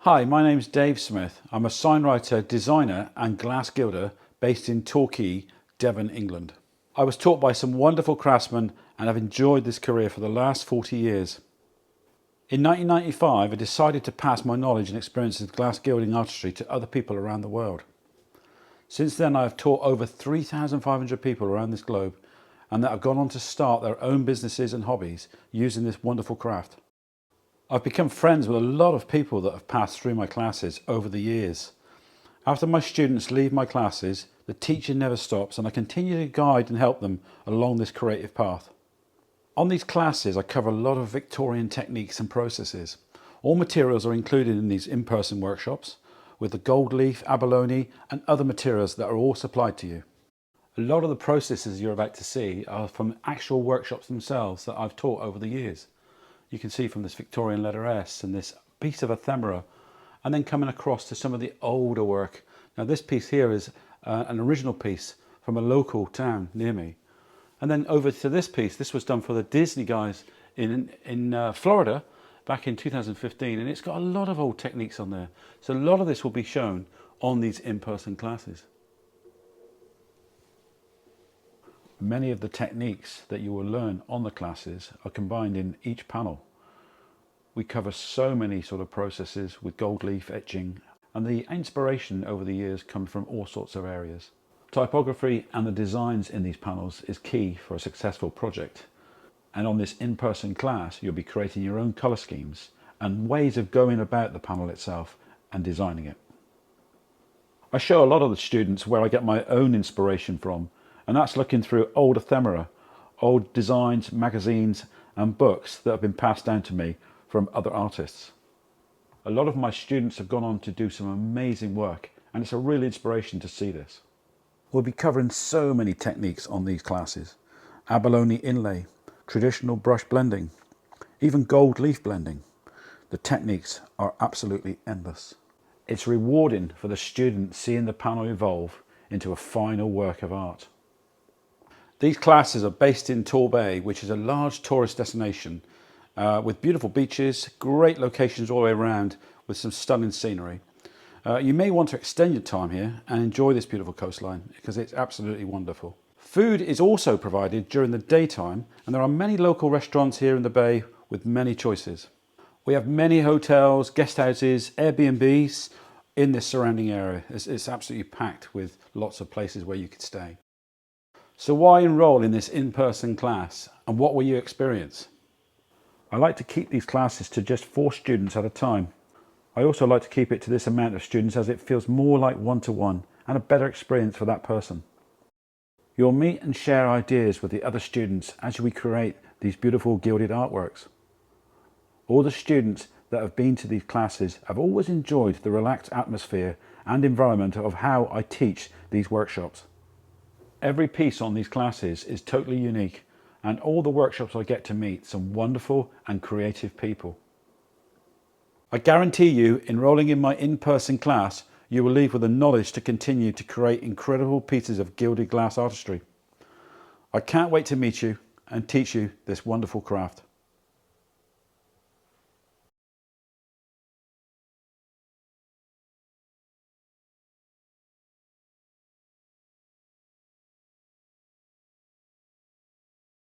Hi, my name's Dave Smith. I'm a signwriter, designer and glass gilder based in Torquay, Devon, England. I was taught by some wonderful craftsmen and I've enjoyed this career for the last 40 years. In 1995, I decided to pass my knowledge and experience of glass gilding artistry to other people around the world. Since then, I've taught over 3,500 people around this globe and that have gone on to start their own businesses and hobbies using this wonderful craft. I've become friends with a lot of people that have passed through my classes over the years. After my students leave my classes, the teaching never stops and I continue to guide and help them along this creative path. On these classes, I cover a lot of Victorian techniques and processes. All materials are included in these in-person workshops with the gold leaf, abalone and other materials that are all supplied to you. A lot of the processes you're about to see are from actual workshops themselves that I've taught over the years. You can see from this Victorian letter S and this piece of ephemera, and then coming across to some of the older work. Now this piece here is an original piece from a local town near me. And then over to this piece, this was done for the Disney guys in Florida back in 2015, and it's got a lot of old techniques on there. So a lot of this will be shown on these in-person classes. Many of the techniques that you will learn on the classes are combined in each panel. We cover so many sort of processes with gold leaf etching, and the inspiration over the years comes from all sorts of areas. Typography and the designs in these panels is key for a successful project. And on this in-person class, you'll be creating your own colour schemes and ways of going about the panel itself and designing it. I show a lot of the students where I get my own inspiration from, and that's looking through old ephemera, old designs, magazines and books that have been passed down to me from other artists. A lot of my students have gone on to do some amazing work, and it's a real inspiration to see this. We'll be covering so many techniques on these classes. Abalone inlay, traditional brush blending, even gold leaf blending. The techniques are absolutely endless. It's rewarding for the student seeing the panel evolve into a final work of art. These classes are based in Torquay, which is a large tourist destination with beautiful beaches, great locations all the way around with some stunning scenery. You may want to extend your time here and enjoy this beautiful coastline because it's absolutely wonderful. Food is also provided during the daytime, and there are many local restaurants here in the bay with many choices. We have many hotels, guest houses, Airbnbs in this surrounding area. It's absolutely packed with lots of places where you could stay. So why enroll in this in-person class, and what will you experience? I like to keep these classes to just 4 students at a time. I also like to keep it to this amount of students as it feels more like one-to-one and a better experience for that person. You'll meet and share ideas with the other students as we create these beautiful gilded artworks. All the students that have been to these classes have always enjoyed the relaxed atmosphere and environment of how I teach these workshops. Every piece on these classes is totally unique, and all the workshops I get to meet some wonderful and creative people. I guarantee you, enrolling in my in-person class, you will leave with the knowledge to continue to create incredible pieces of gilded glass artistry. I can't wait to meet you and teach you this wonderful craft.